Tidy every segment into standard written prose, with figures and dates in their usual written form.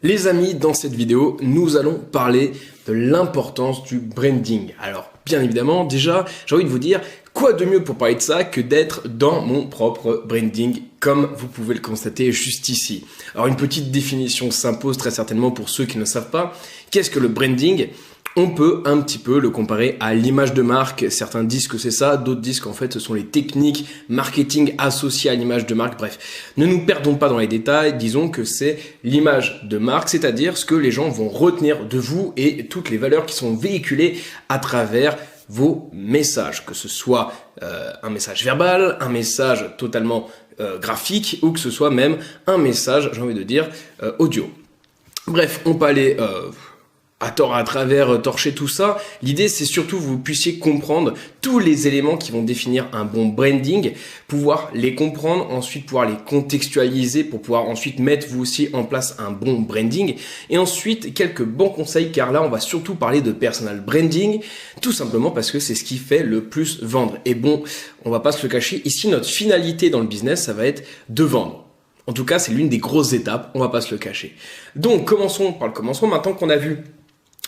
Les amis, dans cette vidéo, nous allons parler de l'importance du branding. Alors, bien évidemment, déjà, j'ai envie de vous dire, quoi de mieux pour parler de ça que d'être dans mon propre branding, comme vous pouvez le constater juste ici. Alors, une petite définition s'impose très certainement pour ceux qui ne savent pas. Qu'est-ce que le branding ? On peut un petit peu le comparer à l'image de marque. Certains disent que c'est ça, d'autres disent qu'en fait ce sont les techniques marketing associées à l'image de marque. Bref, ne nous perdons pas dans les détails, disons que c'est l'image de marque, c'est-à-dire ce que les gens vont retenir de vous et toutes les valeurs qui sont véhiculées à travers vos messages, que ce soit un message verbal, un message totalement graphique ou que ce soit même un message, j'ai envie de dire, audio. Bref, on peut aller à tort à travers torcher tout ça. L'idée, c'est surtout que vous puissiez comprendre tous les éléments qui vont définir un bon branding, pouvoir les comprendre, ensuite pouvoir les contextualiser pour pouvoir ensuite mettre vous aussi en place un bon branding. Et ensuite, quelques bons conseils, car là, on va surtout parler de personal branding, tout simplement parce que c'est ce qui fait le plus vendre. Et bon, on va pas se le cacher, ici, notre finalité dans le business, ça va être de vendre. En tout cas, c'est l'une des grosses étapes, on va pas se le cacher. Donc, commençons par le commencement. Maintenant qu'on a vu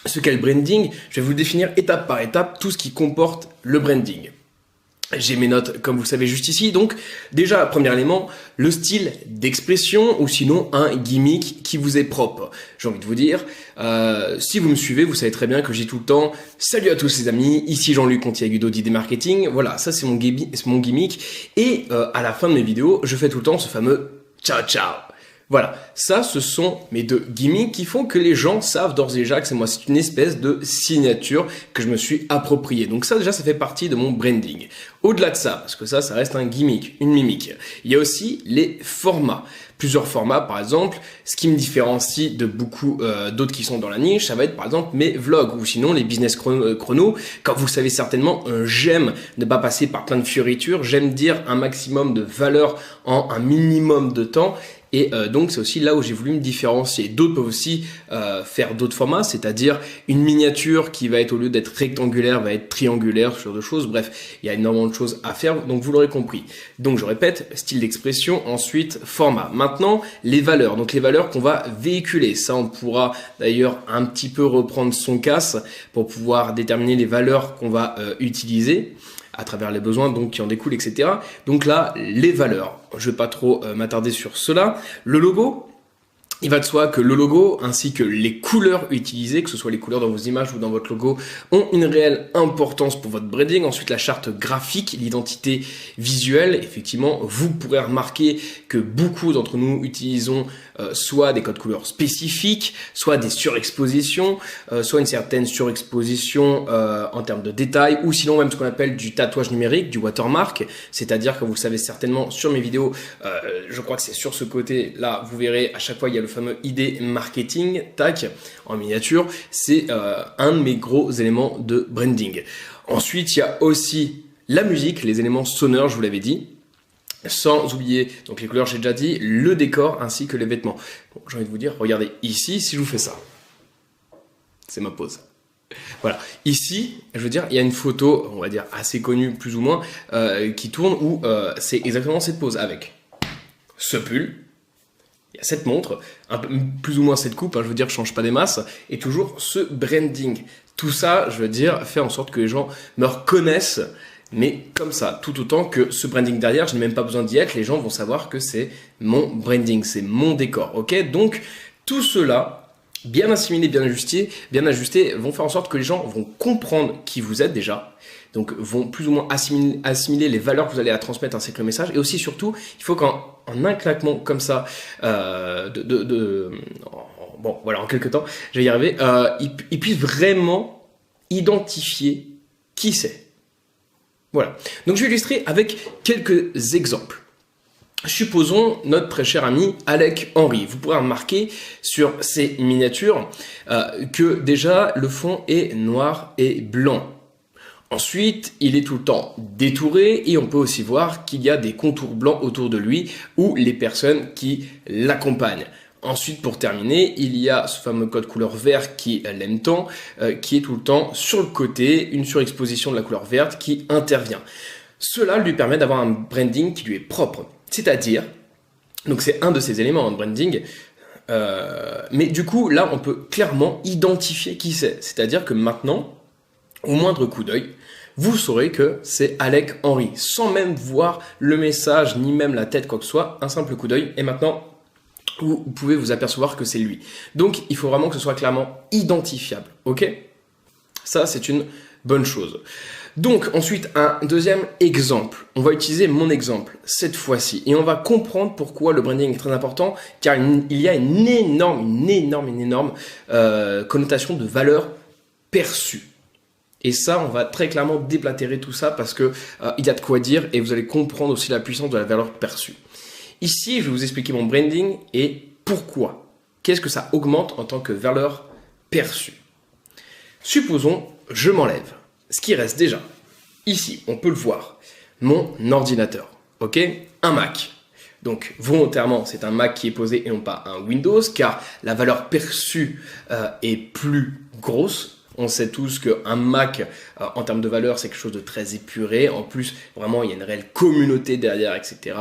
ce qu'est le branding, je vais vous définir étape par étape tout ce qui comporte le branding. J'ai mes notes, comme vous le savez, juste ici. Donc, déjà, premier élément, le style d'expression ou sinon un gimmick qui vous est propre. J'ai envie de vous dire, si vous me suivez, vous savez très bien que j'ai tout le temps « Salut à tous les amis, ici Jean-Luc Contiagudo d'Idées Marketing ». Voilà, ça c'est mon gimmick. Et à la fin de mes vidéos, je fais tout le temps ce fameux « Ciao, ciao ». Voilà, ça ce sont mes deux gimmicks qui font que les gens savent d'ores et déjà que c'est moi. C'est une espèce de signature que je me suis appropriée. Donc ça déjà, ça fait partie de mon branding. Au-delà de ça, parce que ça reste un gimmick, une mimique, il y a aussi les formats. Plusieurs formats, par exemple, ce qui me différencie de beaucoup d'autres qui sont dans la niche, ça va être par exemple mes vlogs ou sinon les business chrono. Comme vous savez certainement, j'aime ne pas passer par plein de fioritures, j'aime dire un maximum de valeur en un minimum de temps. Et donc, c'est aussi là où j'ai voulu me différencier. D'autres peuvent aussi faire d'autres formats, c'est-à-dire une miniature qui va être, au lieu d'être rectangulaire, va être triangulaire, ce genre de choses. Bref, il y a énormément de choses à faire, donc vous l'aurez compris. Donc, je répète, style d'expression, ensuite format. Maintenant, les valeurs. Donc, les valeurs qu'on va véhiculer. Ça, on pourra d'ailleurs un petit peu reprendre son casse pour pouvoir déterminer les valeurs qu'on va utiliser à travers les besoins donc qui en découlent, etc. Donc là, les valeurs. Je vais pas trop m'attarder sur cela. Le logo, il va de soi que le logo ainsi que les couleurs utilisées, que ce soit les couleurs dans vos images ou dans votre logo, ont une réelle importance pour votre branding. Ensuite, la charte graphique, l'identité visuelle. Effectivement, vous pourrez remarquer que beaucoup d'entre nous utilisons soit des codes couleurs spécifiques, soit des surexpositions, soit une certaine surexposition en termes de détails, ou sinon même ce qu'on appelle du tatouage numérique, du watermark. C'est-à-dire que vous le savez certainement sur mes vidéos, je crois que c'est sur ce côté-là, vous verrez à chaque fois il y a le fameux idée marketing, tac, en miniature. C'est un de mes gros éléments de branding. Ensuite, il y a aussi la musique, les éléments sonores, je vous l'avais dit. Sans oublier, donc les couleurs, j'ai déjà dit, le décor ainsi que les vêtements. Bon, j'ai envie de vous dire, regardez ici, si je vous fais ça. C'est ma pose. Voilà, ici, je veux dire, il y a une photo, on va dire assez connue plus ou moins, qui tourne où c'est exactement cette pose avec ce pull. Il y a cette montre, un peu, plus ou moins cette coupe, hein, je veux dire, je change pas des masses, et toujours ce branding. Tout ça, je veux dire, fait en sorte que les gens me reconnaissent, mais comme ça, tout autant que ce branding derrière, je n'ai même pas besoin d'y être, les gens vont savoir que c'est mon branding, c'est mon décor, ok? Donc, tout cela, bien assimilé, bien ajusté, vont faire en sorte que les gens vont comprendre qui vous êtes déjà, donc vont plus ou moins assimiler les valeurs que vous allez à transmettre ainsi que le message, et aussi surtout, il faut qu'en un claquement comme ça, bon voilà, en quelques temps, je vais y arriver, ils puissent vraiment identifier qui c'est. Voilà, donc je vais illustrer avec quelques exemples. Supposons notre très cher ami Alec Henry. Vous pourrez remarquer sur ces miniatures que déjà le fond est noir et blanc. Ensuite, il est tout le temps détouré et on peut aussi voir qu'il y a des contours blancs autour de lui ou les personnes qui l'accompagnent. Ensuite, pour terminer, il y a ce fameux code couleur vert qui l'aime tant, qui est tout le temps sur le côté, une surexposition de la couleur verte qui intervient. Cela lui permet d'avoir un branding qui lui est propre. C'est-à-dire, donc c'est un de ces éléments de branding, Mais du coup, là, on peut clairement identifier qui c'est. C'est-à-dire que maintenant, au moindre coup d'œil, vous saurez que c'est Alec Henry, sans même voir le message, ni même la tête, quoi que ce soit, un simple coup d'œil. Et maintenant, vous pouvez vous apercevoir que c'est lui. Donc, il faut vraiment que ce soit clairement identifiable. Ok ? Ça, c'est une bonne chose. Donc, ensuite, un deuxième exemple. On va utiliser mon exemple cette fois-ci. Et on va comprendre pourquoi le branding est très important, car il y a une énorme connotation de valeur perçue. Et ça, on va très clairement déplatérer tout ça parce que il y a de quoi dire et vous allez comprendre aussi la puissance de la valeur perçue. Ici, je vais vous expliquer mon branding et pourquoi. Qu'est-ce que ça augmente en tant que valeur perçue. Supposons, je m'enlève. Ce qui reste déjà, ici, on peut le voir, mon ordinateur, ok ? Un Mac. Donc, volontairement, c'est un Mac qui est posé et non pas un Windows, car la valeur perçue est plus grosse. On sait tous qu'un Mac, en termes de valeur, c'est quelque chose de très épuré. En plus, vraiment, il y a une réelle communauté derrière, etc.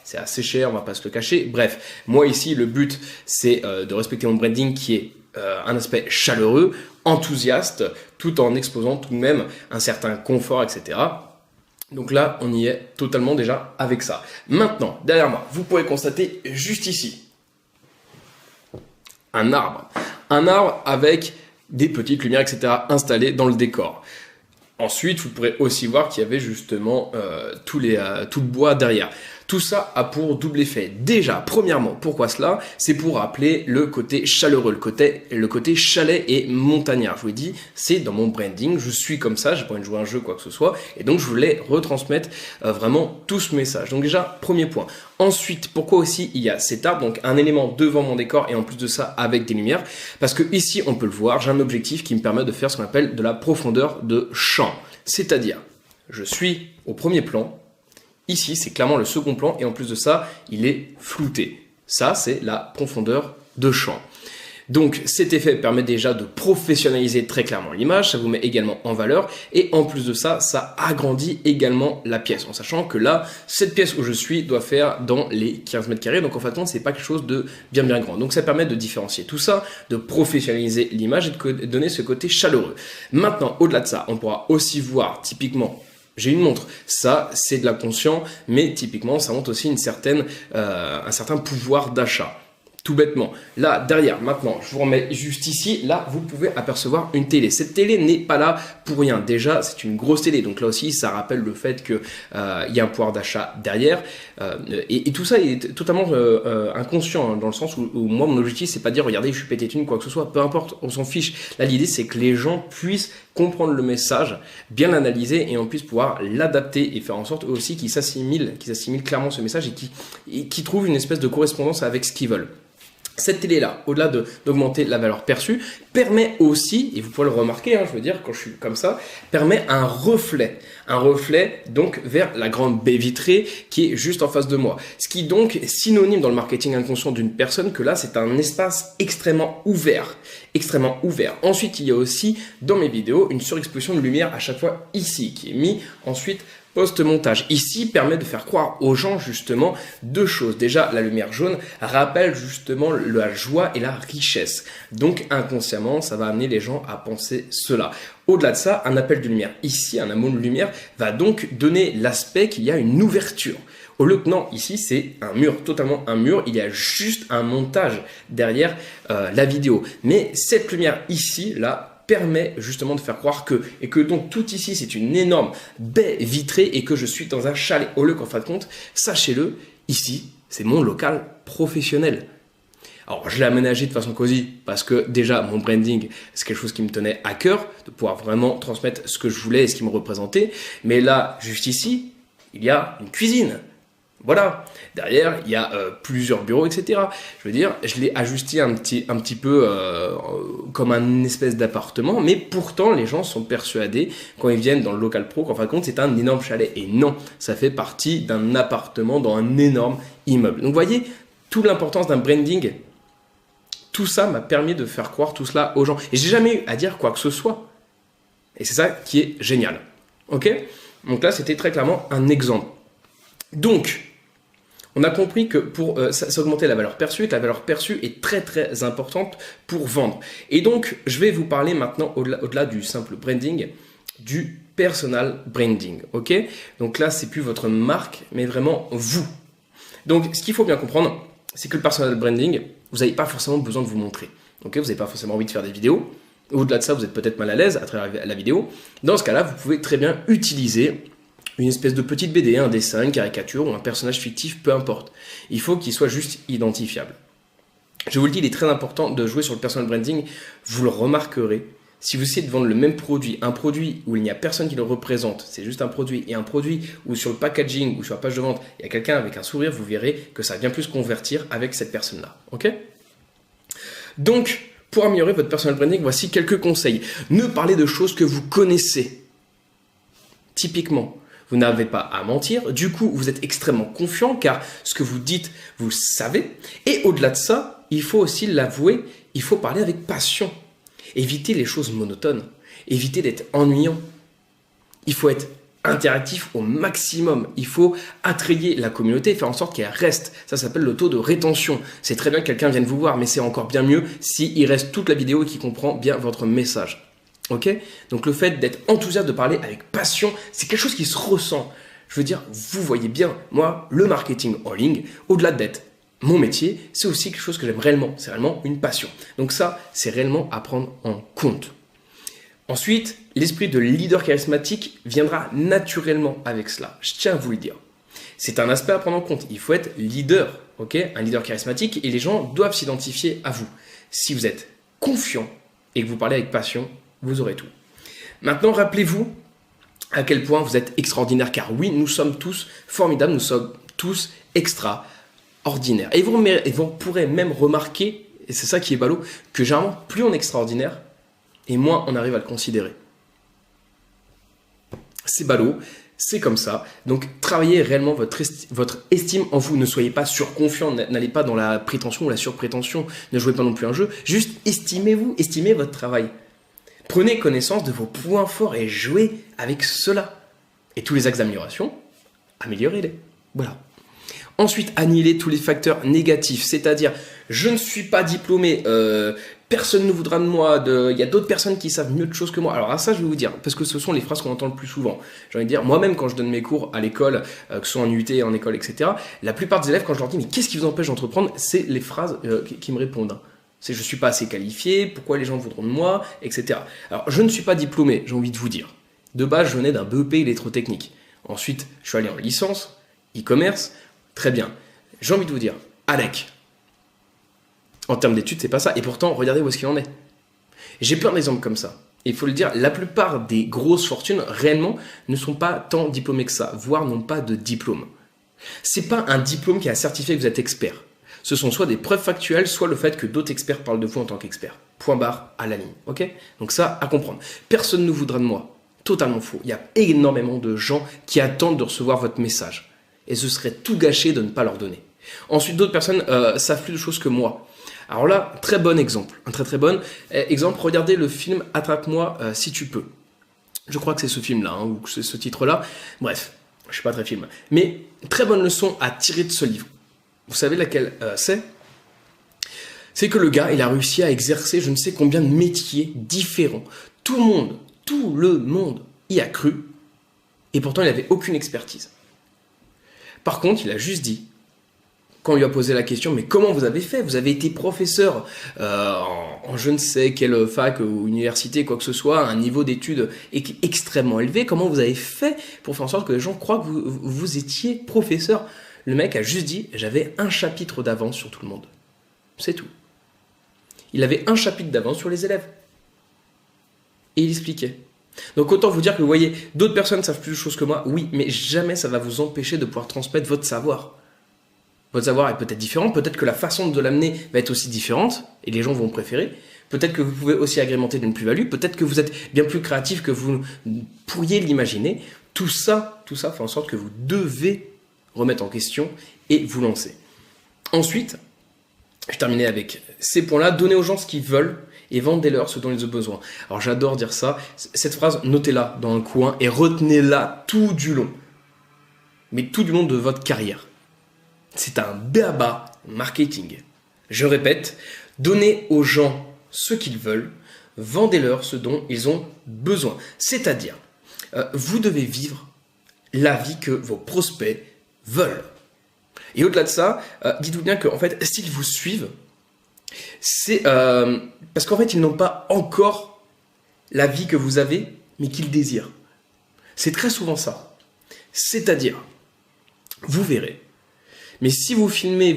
C'est assez cher, on va pas se le cacher. Bref, moi ici, le but, c'est de respecter mon branding qui est un aspect chaleureux, enthousiaste, tout en exposant tout de même un certain confort, etc. Donc là, on y est totalement déjà avec ça. Maintenant, derrière moi, vous pourrez constater juste ici un arbre. Un arbre avec des petites lumières, etc. installées dans le décor. Ensuite, vous pourrez aussi voir qu'il y avait justement tout le bois derrière. Tout ça a pour double effet. Déjà, premièrement, pourquoi cela ? C'est pour rappeler le côté chaleureux, le côté chalet et montagnard. Je vous l'ai dit, c'est dans mon branding, je suis comme ça, j'ai pas envie de jouer à un jeu, quoi que ce soit, et donc je voulais retransmettre vraiment tout ce message. Donc déjà, premier point. Ensuite, pourquoi aussi il y a cet arbre, donc un élément devant mon décor et en plus de ça avec des lumières, parce que ici, on peut le voir, j'ai un objectif qui me permet de faire ce qu'on appelle de la profondeur de champ. C'est-à-dire, je suis au premier plan. Ici, c'est clairement le second plan et en plus de ça, il est flouté. Ça, c'est la profondeur de champ. Donc, cet effet permet déjà de professionnaliser très clairement l'image, ça vous met également en valeur et en plus de ça, ça agrandit également la pièce en sachant que là, cette pièce où je suis doit faire dans les 15 mètres carrés. Donc, en fait, c'est pas quelque chose de bien grand. Donc, ça permet de différencier tout ça, de professionnaliser l'image et de donner ce côté chaleureux. Maintenant, au-delà de ça, on pourra aussi voir typiquement. J'ai une montre, ça c'est de l'inconscient, mais typiquement ça montre aussi un certain pouvoir d'achat. Tout bêtement. Là, derrière, maintenant, je vous remets juste ici. Là, vous pouvez apercevoir une télé. Cette télé n'est pas là pour rien. Déjà, c'est une grosse télé. Donc là aussi, ça rappelle le fait qu'il y a un pouvoir d'achat derrière. Et tout ça est totalement inconscient, hein, dans le sens où moi, mon objectif, c'est pas de dire, regardez, je suis pété de thunes, quoi que ce soit. Peu importe, on s'en fiche. Là, l'idée, c'est que les gens puissent comprendre le message, bien l'analyser et en plus pouvoir l'adapter et faire en sorte aussi qu'ils s'assimilent clairement ce message et qu'ils trouvent une espèce de correspondance avec ce qu'ils veulent. Cette télé-là, au-delà d'augmenter la valeur perçue, permet aussi, et vous pouvez le remarquer, hein, je veux dire, quand je suis comme ça, permet un reflet donc vers la grande baie vitrée qui est juste en face de moi. Ce qui donc est synonyme dans le marketing inconscient d'une personne que là, c'est un espace extrêmement ouvert. Ensuite, il y a aussi, dans mes vidéos, une surexposition de lumière à chaque fois ici, qui est mis ensuite post-montage. Ici, permet de faire croire aux gens justement deux choses. Déjà, la lumière jaune rappelle justement la joie et la richesse. Donc, inconsciemment, ça va amener les gens à penser cela. Au-delà de ça, un appel de lumière ici, un amas de lumière, va donc donner l'aspect qu'il y a une ouverture. Au lieu que non, ici c'est un mur, totalement un mur, il y a juste un montage derrière la vidéo. Mais cette lumière ici, là, permet justement de faire croire et que donc tout ici c'est une énorme baie vitrée et que je suis dans un chalet. Au lieu qu'en fin de compte, sachez-le, ici c'est mon local professionnel. Alors je l'ai aménagé de façon cosy parce que déjà mon branding c'est quelque chose qui me tenait à cœur, de pouvoir vraiment transmettre ce que je voulais et ce qui me représentait. Mais là, juste ici, il y a une cuisine. Voilà, derrière il y a plusieurs bureaux, etc. Je veux dire, je l'ai ajusté un petit peu comme un espèce d'appartement, mais pourtant les gens sont persuadés quand ils viennent dans le local pro qu'en fin de compte c'est un énorme chalet. Et non, ça fait partie d'un appartement dans un énorme immeuble. Donc vous voyez, toute l'importance d'un branding, tout ça m'a permis de faire croire tout cela aux gens. Et j'ai jamais eu à dire quoi que ce soit. Et c'est ça qui est génial. Ok ? Donc là, c'était très clairement un exemple. Donc, On a compris que pour ça augmentait la valeur perçue, et que la valeur perçue est très très importante pour vendre. Et donc, je vais vous parler maintenant, au-delà du simple branding, du personal branding, ok? Donc là, c'est plus votre marque, mais vraiment vous. Donc, ce qu'il faut bien comprendre, c'est que le personal branding, vous n'avez pas forcément besoin de vous montrer, ok? Vous n'avez pas forcément envie de faire des vidéos. Au-delà de ça, vous êtes peut-être mal à l'aise à travers la vidéo. Dans ce cas-là, vous pouvez très bien utiliser une espèce de petite BD, un dessin, une caricature ou un personnage fictif, peu importe. Il faut qu'il soit juste identifiable. Je vous le dis, il est très important de jouer sur le personal branding. Vous le remarquerez. Si vous essayez de vendre le même produit, un produit où il n'y a personne qui le représente, c'est juste un produit, et un produit où sur le packaging ou sur la page de vente, il y a quelqu'un avec un sourire, vous verrez que ça va bien plus convertir avec cette personne-là. Ok ? Donc, pour améliorer votre personal branding, voici quelques conseils. Ne parlez de choses que vous connaissez. Typiquement, vous n'avez pas à mentir. Du coup, vous êtes extrêmement confiant car ce que vous dites, vous le savez. Et au-delà de ça, il faut aussi l'avouer, il faut parler avec passion. Évitez les choses monotones. Évitez d'être ennuyant. Il faut être interactif au maximum. Il faut attrayer la communauté et faire en sorte qu'elle reste. Ça s'appelle le taux de rétention. C'est très bien que quelqu'un vienne vous voir, mais c'est encore bien mieux s'il reste toute la vidéo et qu'il comprend bien votre message. Ok ? Donc le fait d'être enthousiaste, de parler avec passion, c'est quelque chose qui se ressent. Je veux dire, vous voyez bien, moi, le marketing en ligne, au-delà d'être mon métier, c'est aussi quelque chose que j'aime réellement. C'est réellement une passion. Donc ça, c'est réellement à prendre en compte. Ensuite, l'esprit de leader charismatique viendra naturellement avec cela. Je tiens à vous le dire. C'est un aspect à prendre en compte. Il faut être leader, ok ? Un leader charismatique et les gens doivent s'identifier à vous. Si vous êtes confiant et que vous parlez avec passion, vous aurez tout. Maintenant, rappelez-vous à quel point vous êtes extraordinaire. Car oui, nous sommes tous formidables, nous sommes tous extraordinaires. Et vous pourrez même remarquer, et c'est ça qui est ballot, que généralement, plus on est extraordinaire, et moins on arrive à le considérer. C'est ballot, c'est comme ça. Donc, travaillez réellement votre estime en vous. Ne soyez pas surconfiant, n'allez pas dans la prétention ou la surprétention. Ne jouez pas non plus un jeu. Juste estimez-vous, estimez votre travail. Prenez connaissance de vos points forts et jouez avec cela. Et tous les axes d'amélioration, améliorez-les. Voilà. Ensuite, annihilez tous les facteurs négatifs, c'est-à-dire je ne suis pas diplômé, personne ne voudra de moi, il y a d'autres personnes qui savent mieux de choses que moi. Alors à ça, je vais vous dire, parce que ce sont les phrases qu'on entend le plus souvent. J'ai envie de dire, moi-même quand je donne mes cours à l'école, que ce soit en UT, en école, etc., la plupart des élèves, quand je leur dis mais qu'est-ce qui vous empêche d'entreprendre, c'est les phrases qui me répondent. C'est je ne suis pas assez qualifié, pourquoi les gens voudront de moi, etc. Alors je ne suis pas diplômé, j'ai envie de vous dire. De base, je venais d'un BEP électrotechnique. Ensuite, je suis allé en licence, e-commerce. Très bien. J'ai envie de vous dire, Alec, en termes d'études, c'est pas ça. Et pourtant, regardez où est-ce qu'il en est. J'ai plein d'exemples comme ça. Et il faut le dire, la plupart des grosses fortunes, réellement, ne sont pas tant diplômés que ça, voire n'ont pas de diplôme. C'est pas un diplôme qui a certifié que vous êtes expert. Ce sont soit des preuves factuelles, soit le fait que d'autres experts parlent de vous en tant qu'expert. Point barre à la ligne. Ok ? Donc ça, à comprendre. Personne ne voudra de moi. Totalement faux. Il y a énormément de gens qui attendent de recevoir votre message. Et ce serait tout gâché de ne pas leur donner. Ensuite, d'autres personnes savent plus de choses que moi. Alors là, très bon exemple. Un très très bon exemple, regardez le film « Attrape-moi si tu peux ». Je crois que c'est ce film-là, ou que c'est ce titre-là. Bref, je ne suis pas très film. Mais très bonne leçon à tirer de ce livre. Vous savez laquelle c'est ? C'est que le gars, il a réussi à exercer je ne sais combien de métiers différents. Tout le monde y a cru. Et pourtant, il n'avait aucune expertise. Par contre, il a juste dit, quand on lui a posé la question, mais comment vous avez fait ? Vous avez été professeur en je ne sais quelle fac ou université, quoi que ce soit, à un niveau d'études extrêmement élevé. Comment vous avez fait pour faire en sorte que les gens croient que vous étiez professeur ? Le mec a juste dit, j'avais un chapitre d'avance sur tout le monde. C'est tout. Il avait un chapitre d'avance sur les élèves. Et il expliquait. Donc autant vous dire que vous voyez, d'autres personnes savent plus de choses que moi, oui, mais jamais ça va vous empêcher de pouvoir transmettre votre savoir. Votre savoir est peut-être différent, peut-être que la façon de l'amener va être aussi différente, et les gens vont préférer. Peut-être que vous pouvez aussi agrémenter d'une plus-value, peut-être que vous êtes bien plus créatif que vous pourriez l'imaginer. Tout ça fait en sorte que vous devez remettre en question et vous lancer. Ensuite, je terminais avec ces points-là, donnez aux gens ce qu'ils veulent, et vendez-leur ce dont ils ont besoin. Alors j'adore dire ça. Cette phrase, notez-la dans un coin et retenez-la tout du long. Mais tout du long de votre carrière. c'est un b.a.-ba marketing. Je répète, donnez aux gens ce qu'ils veulent, vendez-leur ce dont ils ont besoin. C'est-à-dire, vous devez vivre la vie que vos prospects veulent. Et au-delà de ça, dites-vous bien qu'en fait, s'ils vous suivent, c'est parce qu'en fait, ils n'ont pas encore la vie que vous avez, mais qu'ils désirent. C'est très souvent ça. C'est-à-dire, vous verrez, mais si vous filmez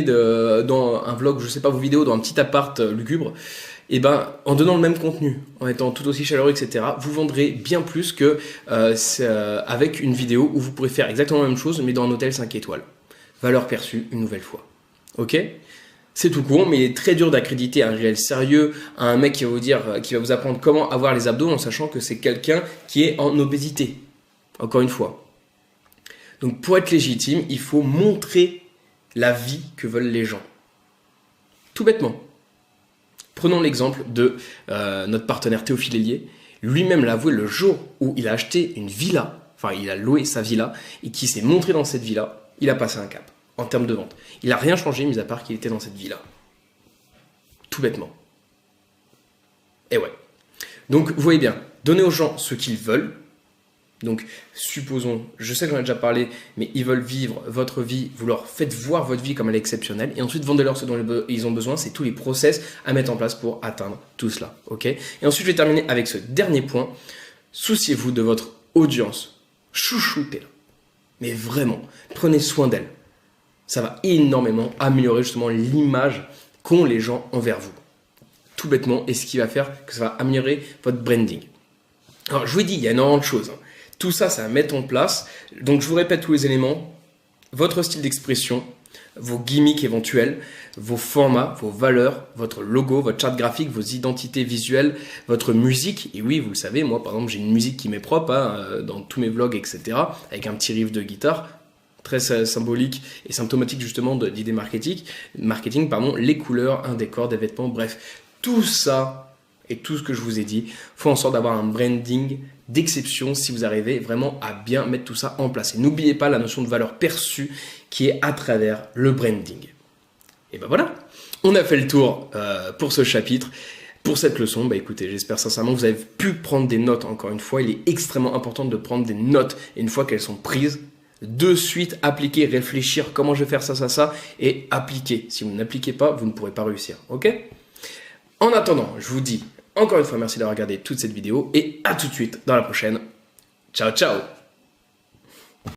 dans un vlog, je sais pas, vos vidéos dans un petit appart lugubre, et ben, en donnant le même contenu, en étant tout aussi chaleureux, etc., vous vendrez bien plus que avec une vidéo où vous pourrez faire exactement la même chose, mais dans un hôtel 5 étoiles. Valeur perçue une nouvelle fois. Ok ? C'est tout court, mais il est très dur d'accréditer un réel sérieux à un mec qui va vous apprendre comment avoir les abdos en sachant que c'est quelqu'un qui est en obésité. Encore une fois. Donc pour être légitime, il faut montrer la vie que veulent les gens. Tout bêtement. Prenons l'exemple de notre partenaire Théophile Hélier. Lui-même l'a avoué le jour où il a acheté une villa, enfin il a loué sa villa, et qui s'est montré dans cette villa, il a passé un cap en termes de vente. Il n'a rien changé, mis à part qu'il était dans cette villa. Tout bêtement. Et ouais. Donc vous voyez bien, donnez aux gens ce qu'ils veulent. Donc, supposons, je sais que j'en ai déjà parlé, mais ils veulent vivre votre vie, vous leur faites voir votre vie comme elle est exceptionnelle, et ensuite vendez-leur ce dont ils ont besoin, c'est tous les process à mettre en place pour atteindre tout cela, ok ? Et ensuite, je vais terminer avec ce dernier point, souciez-vous de votre audience, chouchoutez-la, mais vraiment, prenez soin d'elle, ça va énormément améliorer justement l'image qu'ont les gens envers vous, tout bêtement, et ce qui va faire que ça va améliorer votre branding. Alors, je vous ai dit, il y a énormément de choses, hein. Tout ça, ça va mettre en place. Donc, je vous répète tous les éléments. Votre style d'expression, vos gimmicks éventuels, vos formats, vos valeurs, votre logo, votre charte graphique, vos identités visuelles, votre musique. Et oui, vous le savez, moi, par exemple, j'ai une musique qui m'est propre hein, dans tous mes vlogs, etc. Avec un petit riff de guitare, très symbolique et symptomatique justement d'idées marketing, les couleurs, un décor, des vêtements, bref. Tout ça et tout ce que je vous ai dit, faut en sorte d'avoir un branding d'exception si vous arrivez vraiment à bien mettre tout ça en place. Et n'oubliez pas la notion de valeur perçue qui est à travers le branding. Et ben voilà, on a fait le tour pour ce chapitre. Pour cette leçon, bah écoutez, j'espère sincèrement que vous avez pu prendre des notes encore une fois. Il est extrêmement important de prendre des notes et une fois qu'elles sont prises, de suite appliquer, réfléchir comment je vais faire ça et appliquer. Si vous n'appliquez pas, vous ne pourrez pas réussir. Ok ? En attendant, je vous dis encore une fois merci d'avoir regardé toute cette vidéo et à tout de suite dans la prochaine. Ciao, ciao!